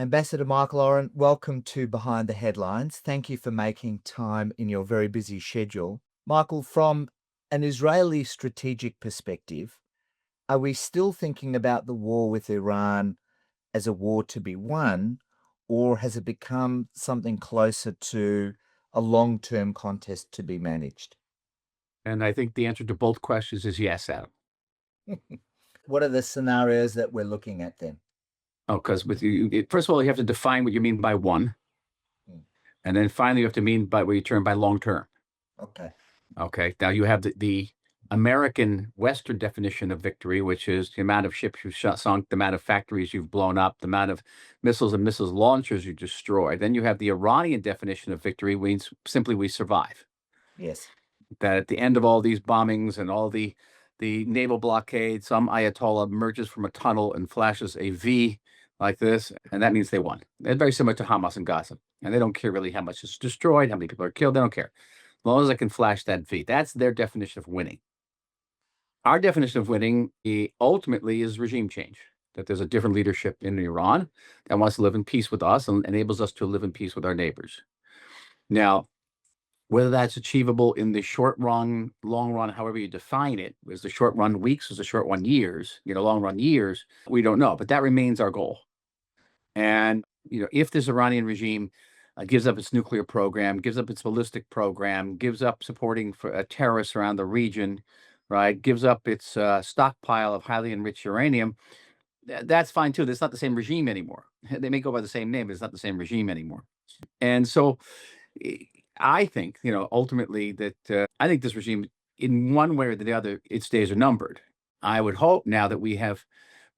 Ambassador Michael Oren, welcome to Behind the Headlines. Thank you for making time in your very busy schedule. Michael, from an Israeli strategic perspective, are we still thinking about the war with Iran as a war to be won, or has it become something closer to a long-term contest to be managed? And I think the answer to both questions is yes, Adam. What are the scenarios that we're looking at then? Oh, because with you, first of all, you have to define what you mean by one, Mm. and then finally you have to mean by what you term by long term. Okay. Okay. Now you have the American Western definition of victory, which is the amount of ships you've sunk, the amount of factories you've blown up, the amount of missiles and missiles launchers you destroyed. Then you have the Iranian definition of victory, means simply we survive. Yes. That at the end of all these bombings and all the naval blockade, some Ayatollah emerges from a tunnel and flashes a V like this, and that means they won. They're very similar to Hamas and Gaza, and they don't care really how much is destroyed, how many people are killed. They don't care as long as I can flash that V. That's their definition of winning. Our definition of winning ultimately is regime change. That there's a different leadership in Iran that wants to live in peace with us and enables us to live in peace with our neighbors. Now, whether that's achievable in the short run, long run, however you define it, is the short run weeks, is the short run years, long run years, we don't know, but that remains our goal. And, if this Iranian regime gives up its nuclear program, gives up its ballistic program, gives up supporting for terrorists around the region, right, gives up its stockpile of highly enriched uranium, that's fine too. That's not the same regime anymore. They may go by the same name, but it's not the same regime anymore. And so I think, ultimately that I think this regime, in one way or the other, its days are numbered. I would hope now that we have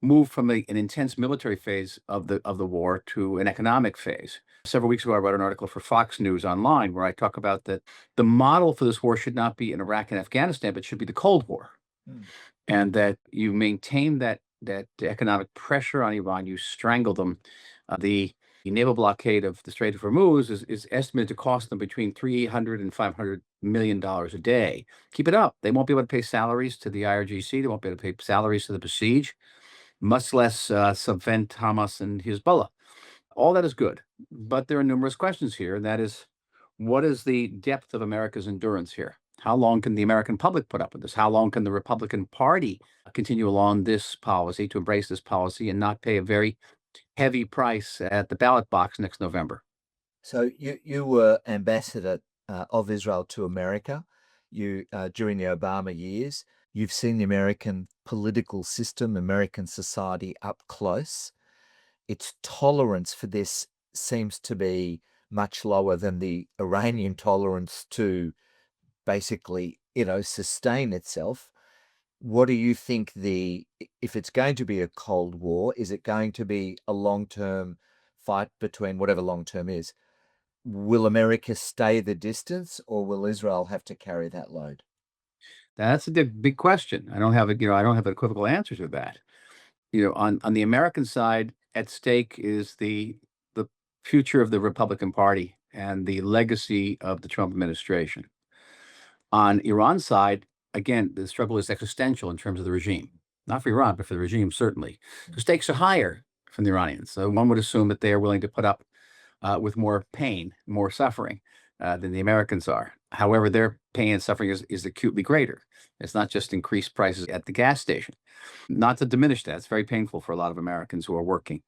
moved from an intense military phase of the war to an economic phase. Several weeks ago, I wrote an article for Fox News Online where I talk about that the model for this war should not be in Iraq and Afghanistan, but should be the Cold War, and that you maintain that economic pressure on Iran, you strangle them. The naval blockade of the Strait of Hormuz is estimated to cost them between $300 and $500 million a day. Keep it up. They won't be able to pay salaries to the IRGC. They won't be able to pay salaries to the Besiege, much less subvent Hamas and Hezbollah. All that is good. But there are numerous questions here. And that is, what is the depth of America's endurance here? How long can the American public put up with this? How long can the Republican Party continue along this policy, to embrace this policy and not pay a very heavy price at the ballot box next November? So you were ambassador of Israel to America. You during the Obama years, you've seen the American political system, American society up close. Its tolerance for this seems to be much lower than the Iranian tolerance to basically, sustain itself. What do you think if it's going to be a Cold War, is it going to be a long-term fight between whatever long-term is? Will America stay the distance, or will Israel have to carry that load? That's a big question. I don't have I don't have an equivocal answer to that. On the American side, at stake is the future of the Republican Party and the legacy of the Trump administration. On Iran's side, again, the struggle is existential in terms of the regime. Not for Iran, but for the regime, certainly. The stakes are higher from the Iranians. So one would assume that they are willing to put up with more pain, more suffering than the Americans are. However, their pain and suffering is acutely greater. It's not just increased prices at the gas station. Not to diminish that, it's very painful for a lot of Americans who are working.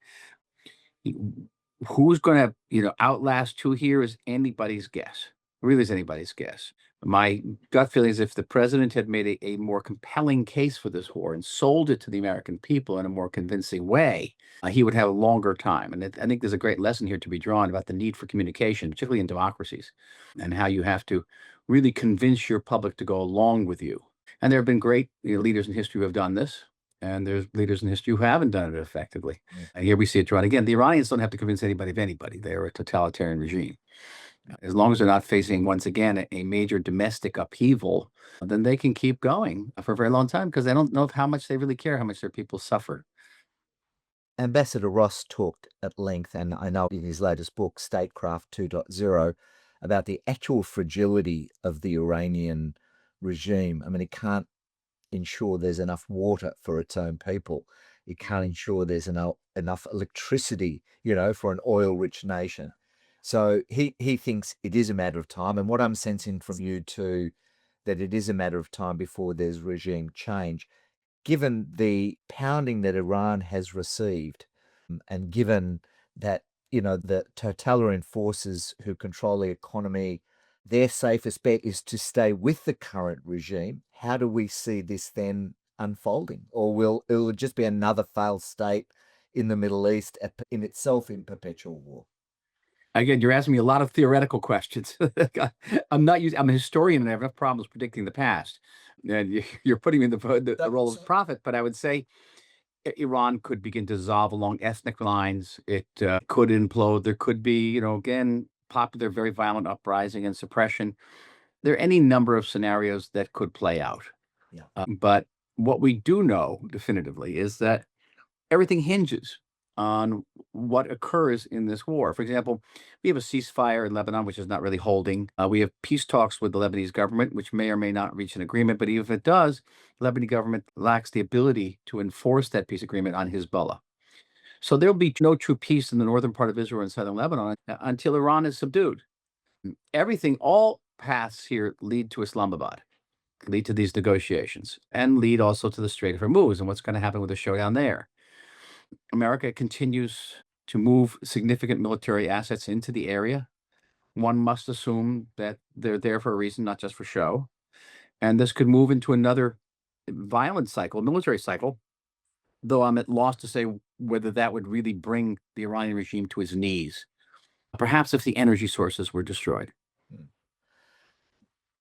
Who's going to, outlast who here is anybody's guess. Really is anybody's guess. My gut feeling is if the president had made a more compelling case for this war and sold it to the American people in a more convincing way, he would have a longer time. And I think there's a great lesson here to be drawn about the need for communication, particularly in democracies, and how you have to really convince your public to go along with you. And there have been great leaders in history who have done this. And there's leaders in history who haven't done it effectively. And here we see it drawn again. The Iranians don't have to convince anybody of anybody. They're a totalitarian regime. As long as they're not facing, once again, a major domestic upheaval, then they can keep going for a very long time because they don't know how much they really care, how much their people suffer. Ambassador Ross talked at length, and I know in his latest book, Statecraft 2.0, about the actual fragility of the Iranian regime. I mean, it can't ensure there's enough water for its own people. It can't ensure there's enough electricity, for an oil-rich nation. So he thinks it is a matter of time. And what I'm sensing from you too, that it is a matter of time before there's regime change, given the pounding that Iran has received, and given that, the totalitarian forces who control the economy, their safest bet is to stay with the current regime. How do we see this then unfolding? Or will it just be another failed state in the Middle East in itself in perpetual war? Again, you're asking me a lot of theoretical questions. I'm a historian and I have enough problems predicting the past. And you're putting me in the role of prophet, but I would say Iran could begin to dissolve along ethnic lines. It could implode. There could be, again, popular, very violent uprising and suppression. There are any number of scenarios that could play out. Yeah. But what we do know definitively is that everything hinges on what occurs in this war. For example, we have a ceasefire in Lebanon, which is not really holding. We have peace talks with the Lebanese government, which may or may not reach an agreement. But even if it does, the Lebanese government lacks the ability to enforce that peace agreement on Hezbollah. So there'll be no true peace in the northern part of Israel and southern Lebanon until Iran is subdued. Everything, all paths here lead to Islamabad, lead to these negotiations, and lead also to the Strait of Hormuz and what's going to happen with the showdown there. America continues to move significant military assets into the area. One must assume that they're there for a reason, not just for show. And this could move into another violent cycle, military cycle, though I'm at loss to say whether that would really bring the Iranian regime to its knees. Perhaps if the energy sources were destroyed.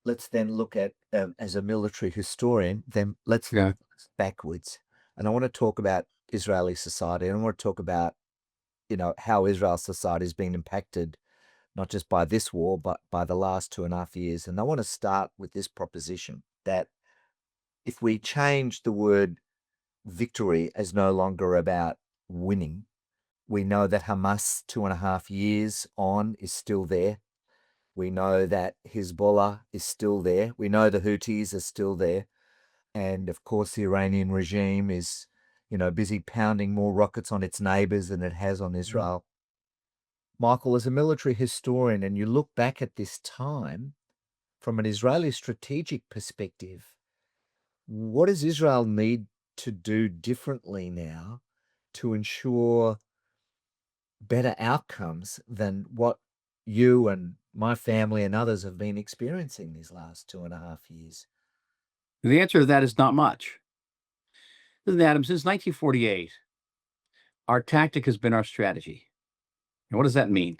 Let's then look at, as a military historian, then let's Yeah. look backwards. And I want to talk about Israeli society. And I want to talk about, how Israel society has been impacted, not just by this war, but by the last 2.5 years. And I want to start with this proposition that if we change the word victory as no longer about winning, we know that Hamas 2.5 years on is still there. We know that Hezbollah is still there. We know the Houthis are still there. And of course, the Iranian regime is, busy pounding more rockets on its neighbors than it has on Israel. Michael, as a military historian, and you look back at this time from an Israeli strategic perspective, what does Israel need to do differently now to ensure better outcomes than what you and my family and others have been experiencing these last 2.5 years? The answer to that is not much. Listen, Adam, since 1948, our tactic has been our strategy. And what does that mean?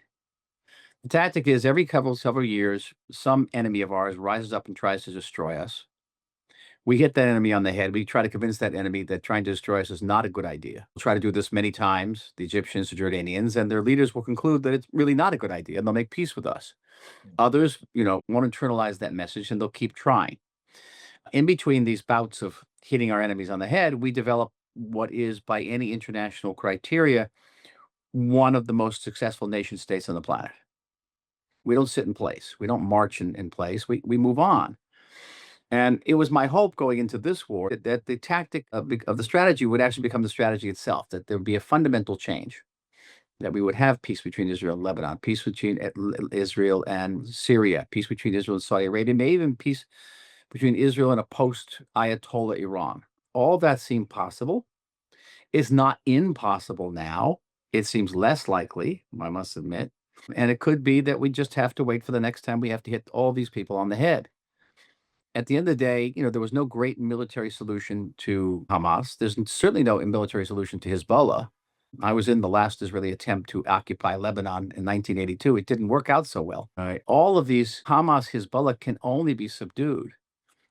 The tactic is every several years, some enemy of ours rises up and tries to destroy us. We hit that enemy on the head. We try to convince that enemy that trying to destroy us is not a good idea. We'll try to do this many times, the Egyptians, the Jordanians, and their leaders will conclude that it's really not a good idea and they'll make peace with us. Others, won't internalize that message and they'll keep trying. In between these bouts of hitting our enemies on the head, we develop what is, by any international criteria, one of the most successful nation states on the planet. We don't sit in place. We don't march in place. We move on. And it was my hope going into this war that the tactic of the strategy would actually become the strategy itself, that there would be a fundamental change, that we would have peace between Israel and Lebanon, peace between Israel and Syria, peace between Israel and Saudi Arabia, maybe even peace between Israel and a post-Ayatollah Iran. All that seemed possible. It's not impossible now. It seems less likely, I must admit. And it could be that we just have to wait for the next time we have to hit all these people on the head. At the end of the day, there was no great military solution to Hamas. There's certainly no military solution to Hezbollah. I was in the last Israeli attempt to occupy Lebanon in 1982. It didn't work out so well. All of these Hamas, Hezbollah can only be subdued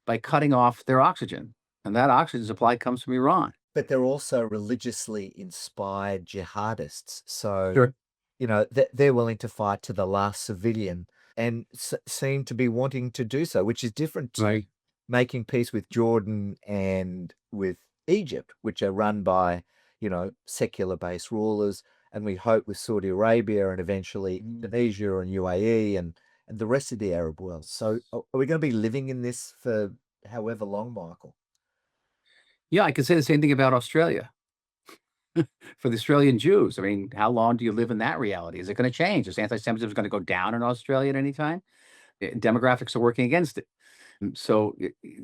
by cutting off their oxygen. And that oxygen supply comes from Iran. But they're also religiously inspired jihadists. So, Sure. They're willing to fight to the last civilian and seem to be wanting to do so, which is different to Right. making peace with Jordan and with Egypt, which are run by, secular-based rulers. And we hope with Saudi Arabia and eventually Indonesia and UAE and the rest of the Arab world. So are we going to be living in this for however long, Michael? Yeah, I could say the same thing about Australia. for the Australian Jews. I mean, how long do you live in that reality? Is it going to change? Is anti-Semitism going to go down in Australia at any time? Demographics are working against it. So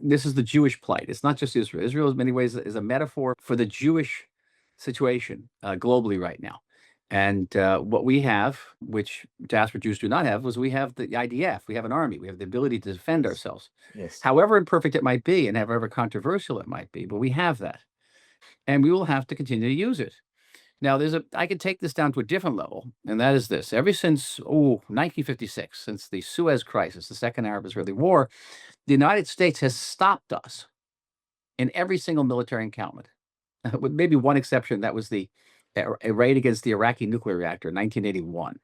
this is the Jewish plight. It's not just Israel. Israel, in many ways, is a metaphor for the Jewish situation globally right now. And what we have, which diaspora Jews do not have, was we have the IDF. We have an army. We have the ability to defend ourselves. Yes. However imperfect it might be and however controversial it might be, but we have that. And we will have to continue to use it. Now, I can take this down to a different level, and that is this. Ever since 1956, since the Suez Crisis, the Second Arab-Israeli War, the United States has stopped us in every single military encounter, with maybe one exception. That was a raid against the Iraqi nuclear reactor in 1981.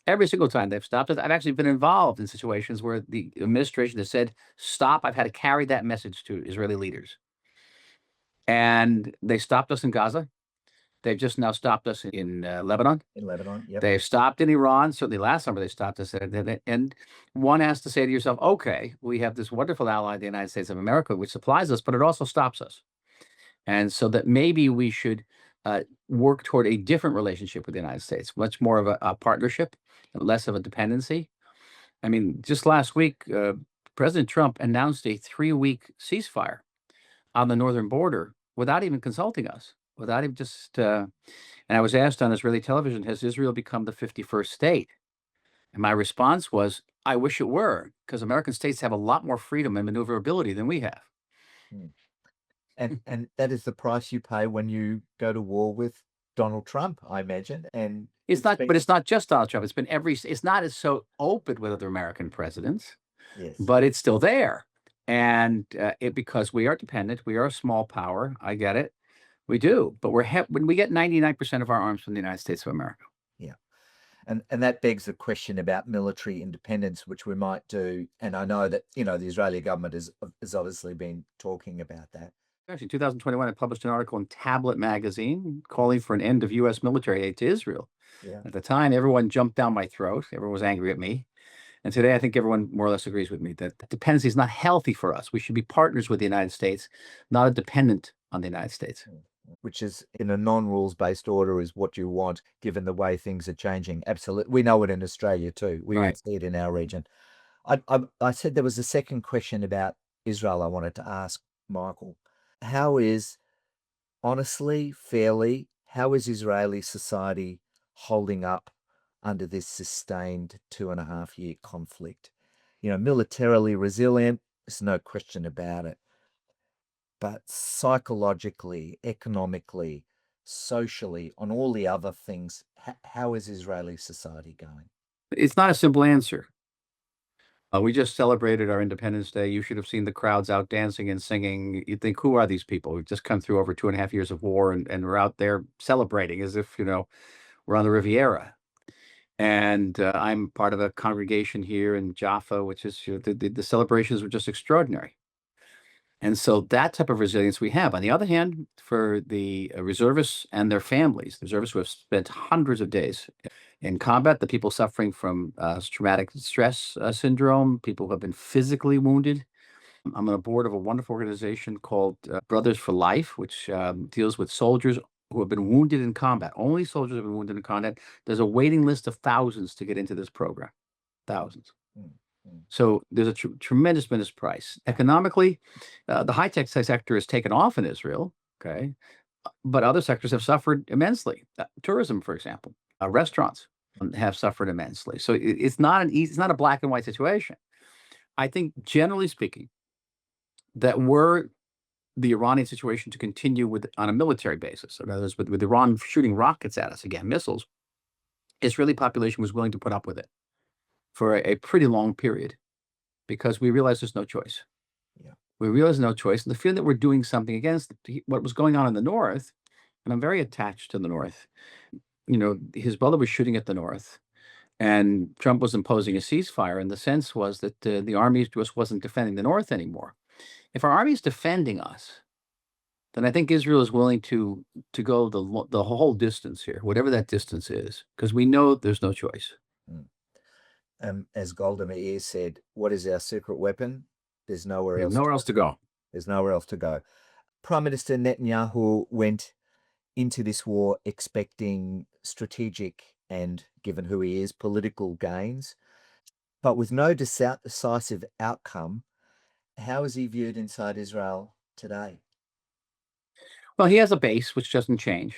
Every single time they've stopped us. I've actually been involved in situations where the administration has said, stop. I've had to carry that message to Israeli leaders. And they stopped us in Gaza. They've just now stopped us in Lebanon. In Lebanon, yep. They've stopped in Iran. Certainly last summer they stopped us. And one has to say to yourself, okay, we have this wonderful ally, the United States of America, which supplies us, but it also stops us. And so that maybe we should work toward a different relationship with the United States, much more of a partnership, less of a dependency. I mean, just last week, President Trump announced a 3-week ceasefire on the northern border without even consulting us. Without him just, and I was asked on Israeli television, has Israel become the 51st state? And my response was, I wish it were, because American states have a lot more freedom and maneuverability than we have. And that is the price you pay when you go to war with Donald Trump, I imagine. And it's not, but it's not just Donald Trump. It's been it's not as so open with other American presidents, yes, but it's still there. And because we are dependent, we are a small power. I get it. We do, but when we get 99% of our arms from the United States of America. Yeah. And that begs the question about military independence, which we might do. And I know that, the Israeli government has obviously been talking about that. Actually, in 2021, I published an article in Tablet magazine calling for an end of U.S. military aid to Israel. Yeah. At the time, everyone jumped down my throat. Everyone was angry at me. And today, I think everyone more or less agrees with me that dependency is not healthy for us. We should be partners with the United States, not a dependent on the United States. Which is, in a non-rules-based order, is what you want, given the way things are changing. Absolutely. We know it in Australia too. We Right. see it in our region. I said there was a second question about Israel I wanted to ask Michael. Honestly, fairly, how is Israeli society holding up under this sustained 2.5-year conflict? Militarily resilient, there's no question about it. But psychologically, economically, socially, on all the other things, how is Israeli society going? It's not a simple answer. We just celebrated our Independence Day. You should have seen the crowds out dancing and singing. You'd think, who are these people? We've just come through over 2.5 years of war, and we're out there celebrating as if, we're on the Riviera. And I'm part of a congregation here in Jaffa, which is, the celebrations were just extraordinary. And so that type of resilience we have. On the other hand, for the reservists and their families, the reservists who have spent hundreds of days in combat, the people suffering from traumatic stress syndrome, people who have been physically wounded. I'm on a board of a wonderful organization called Brothers for Life, which deals with soldiers who have been wounded in combat. Only soldiers have been wounded in combat. There's a waiting list of thousands to get into this program. Thousands. So there's a tremendous price. Economically, the high-tech sector has taken off in Israel, okay? But other sectors have suffered immensely. Tourism, for example, restaurants have suffered immensely. So it's not it's not a black and white situation. I think, generally speaking, that were the Iranian situation to continue on a military basis, in other words, with Iran shooting rockets at us again, missiles, Israeli population was willing to put up with it for a pretty long period, because we realized there's no choice. Yeah. We realized no choice. And the feeling that we're doing something against what was going on in the North, and I'm very attached to the North. His brother was shooting at the North, and Trump was imposing a ceasefire. And the sense was that the army just wasn't defending the North anymore. If our army is defending us, then I think Israel is willing to go the whole distance here, whatever that distance is, because we know there's no choice. As Golda Meir said, what is our secret weapon? There's nowhere else. Nowhere else to go. There's nowhere else to go. Prime Minister Netanyahu went into this war expecting strategic and, given who he is, political gains, but with no decisive outcome. How is he viewed inside Israel today? Well, he has a base which doesn't change.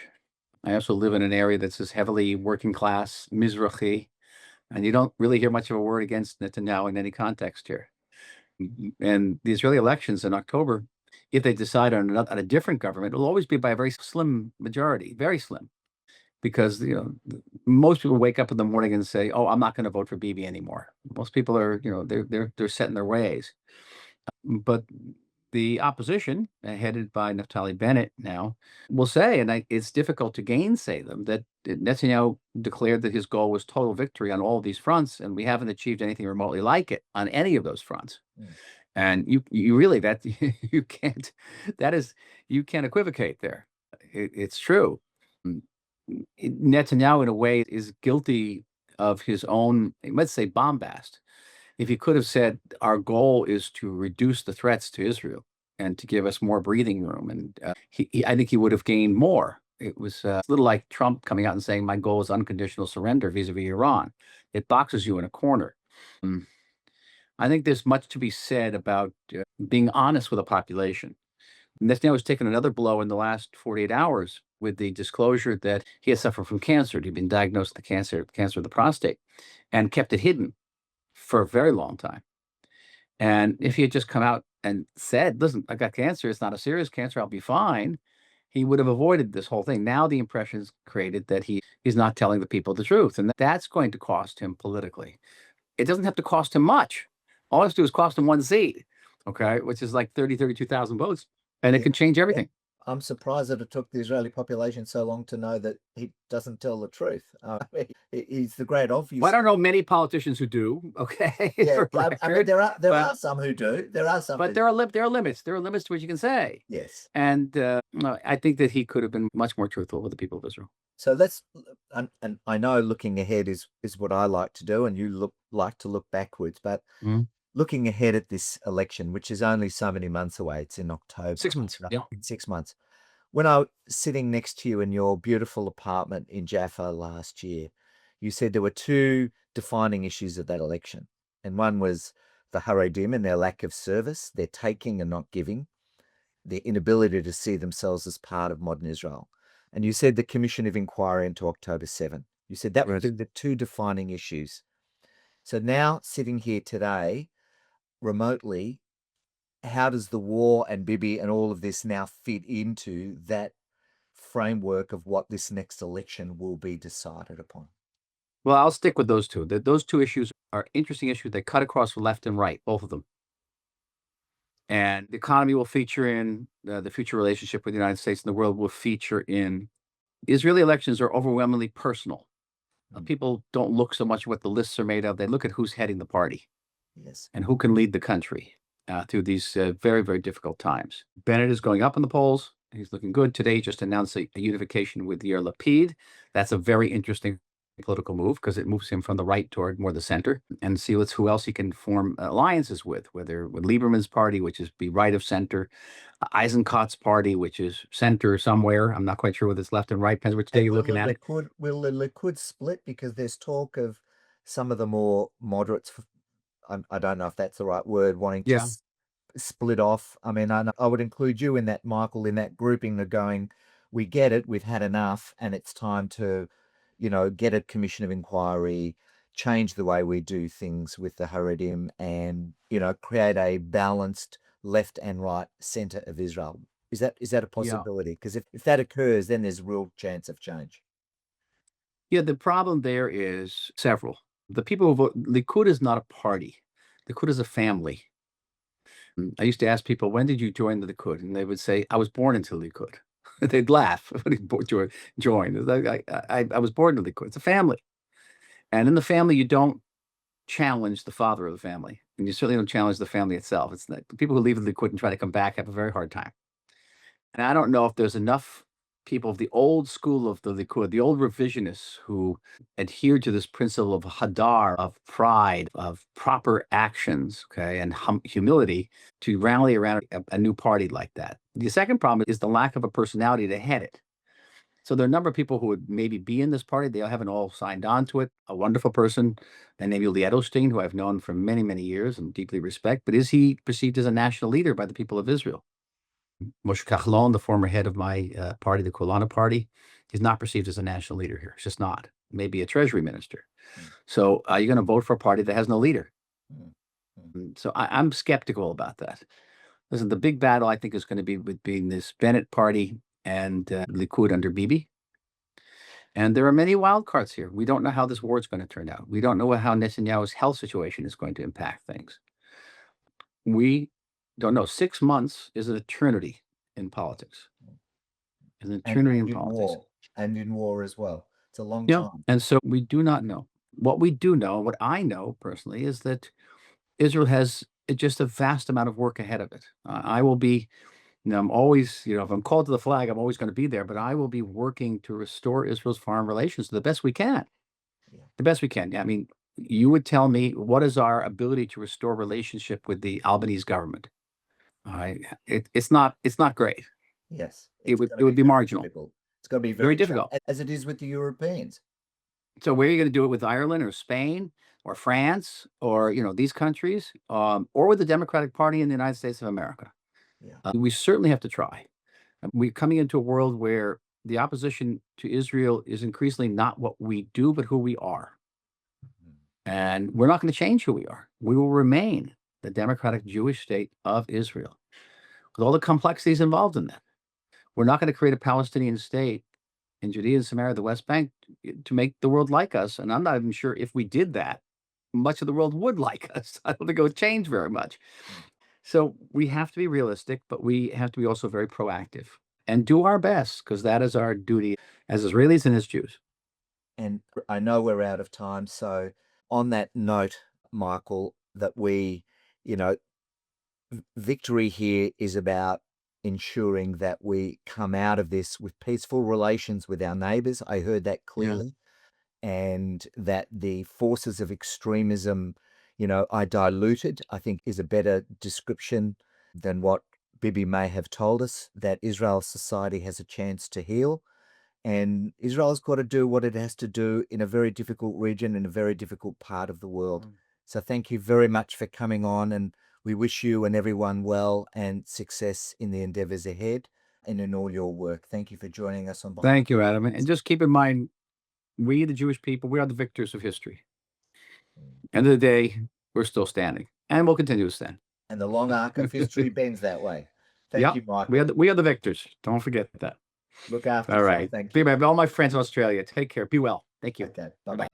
I also live in an area that's as heavily working class, Mizrahi, and you don't really hear much of a word against Netanyahu in any context here. And the Israeli elections in October, if they decide on a different government, it will always be by a very slim majority, very slim, because most people wake up in the morning and say, "Oh, I'm not going to vote for Bibi anymore." Most people are, they're set in their ways. But the opposition, headed by Naftali Bennett now, will say, and it's difficult to gainsay them, that Netanyahu declared that his goal was total victory on all of these fronts, and we haven't achieved anything remotely like it on any of those fronts. Mm. And you really that you can't that is you can't equivocate there. It's true. Mm, Netanyahu, in a way, is guilty of his own, let's say, bombast. If he could have said, our goal is to reduce the threats to Israel and to give us more breathing room, and I think he would have gained more. It was a little like Trump coming out and saying, my goal is unconditional surrender vis-a-vis Iran. It boxes you in a corner. Mm. I think there's much to be said about being honest with a population. Netanyahu has taken another blow in the last 48 hours with the disclosure that he has suffered from cancer. He'd been diagnosed with cancer of the prostate, and kept it hidden for a very long time. And if he had just come out and said, listen, I got cancer, it's not a serious cancer, I'll be fine, he would have avoided this whole thing. Now the impression is created that he's not telling the people the truth, and that's going to cost him politically. It doesn't have to cost him much. All it has to do is cost him one seat, okay, which is like 32,000 votes, and it can change everything. I'm surprised that it took the Israeli population so long to know that he doesn't tell the truth. He's the great obvious. Well, I don't know many politicians who do. Okay, yeah, I mean there are some who do. There are some, but there are limits. There are limits to what you can say. Yes, and I think that he could have been much more truthful with the people of Israel. So let's, and I know looking ahead is what I like to do, and you like to look backwards, but. Mm-hmm. Looking ahead at this election, which is only so many months away, it's in October. 6 months. Yeah. 6 months. When I was sitting next to you in your beautiful apartment in Jaffa last year, you said there were two defining issues of that election. And one was the Haredim and their lack of service, their taking and not giving, their inability to see themselves as part of modern Israel. And you said the Commission of Inquiry into October 7. You said that were the two defining issues. So now, sitting here today, remotely, how does the war and Bibi and all of this now fit into that framework of what this next election will be decided upon? Well, I'll stick with those two. Those two issues are interesting issues. They cut across left and right, both of them. And the economy will feature in the future relationship with the United States and the world will feature in. Israeli elections are overwhelmingly personal. People don't look so much at what the lists are made of. They look at who's heading the party. Yes. And who can lead the country through these very, very difficult times. Bennett is going up in the polls. He's looking good. Today, he just announced a unification with Yair Lapid. That's a very interesting political move because it moves him from the right toward more the center, and see who else he can form alliances with, whether with Lieberman's party, which is be right of center, Eisenkotz's party, which is center somewhere. I'm not quite sure whether it's left and right. Depends which day you're looking at it. Will the Likud split? Because there's talk of some of the more moderates, I don't know if that's the right word, wanting to split off. I mean, I would include you in that, Michael, in that grouping. They're going, we get it, we've had enough, and it's time to, get a commission of inquiry, change the way we do things with the Haredim, and, create a balanced left and right center of Israel. Is that a possibility? Because if that occurs, then there's a real chance of change. Yeah, the problem there is several. The people who vote, Likud is not a party. Likud is a family. I used to ask people, when did you join the Likud? And they would say, I was born into the Likud. They'd laugh when he joined. I was born into the Likud. It's a family. And in the family, you don't challenge the father of the family. And you certainly don't challenge the family itself. It's not, the people who leave the Likud and try to come back have a very hard time. And I don't know if there's enough people of the old school of the Likud, the old revisionists who adhered to this principle of hadar, of pride, of proper actions, okay, and humility to rally around a new party like that. The second problem is the lack of a personality to head it. So there are a number of people who would maybe be in this party. They haven't all signed on to it. A wonderful person, Daniel Edelstein, who I've known for many, many years and deeply respect. But is he perceived as a national leader by the people of Israel? Moshe Kahlon, the former head of my party, the Kulana Party, is not perceived as a national leader here. It's just not. Maybe a treasury minister. So you're going to vote for a party that has no leader. So I'm skeptical about that. Listen, the big battle, I think, is going to be between this Bennett party and Likud under Bibi. And there are many wild cards here. We don't know how this war is going to turn out. We don't know how Netanyahu's health situation is going to impact things. We don't know. 6 months is an eternity in politics. An eternity in politics. War, and in war as well. It's a long Yeah. time. And so we do not know. What we do know, what I know personally, is that Israel has just a vast amount of work ahead of it. I will be, I'm always, if I'm called to the flag, I'm always going to be there, but I will be working to restore Israel's foreign relations to the best we can. Yeah. The best we can. I mean, you would tell me, what is our ability to restore relationship with the Albanese government? It's not great. Yes. It would be marginal. Difficult. It's going to be very difficult, as it is with the Europeans. So where are you going to do it, with Ireland or Spain or France or these countries, or with the Democratic Party in the United States of America? Yeah. We certainly have to try. We're coming into a world where the opposition to Israel is increasingly not what we do, but who we are. And we're not going to change who we are. We will remain the democratic Jewish state of Israel, with all the complexities involved in that. We're not going to create a Palestinian state in Judea and Samaria, the West Bank, to make the world like us. And I'm not even sure if we did that, much of the world would like us. I don't think it would change very much. So we have to be realistic, but we have to be also very proactive and do our best, because that is our duty as Israelis and as Jews. And I know we're out of time. So on that note, Michael, that victory here is about ensuring that we come out of this with peaceful relations with our neighbors. I heard that clearly. Yeah. And that the forces of extremism, are diluted, I think is a better description than what Bibi may have told us, that Israel's society has a chance to heal. And Israel's got to do what it has to do in a very difficult region, in a very difficult part of the world. So thank you very much for coming on, and we wish you and everyone well and success in the endeavors ahead and in all your work. Thank you for joining us on. Thank you, Adam. And just keep in mind, we, the Jewish people, we are the victors of history. End of the day, we're still standing, and we'll continue to stand. And the long arc of history bends that way. Thank you, Michael. We are the victors. Don't forget that. Look after yourself. All right. Thank you. All my friends in Australia, take care. Be well. Thank you. Okay. Bye-bye.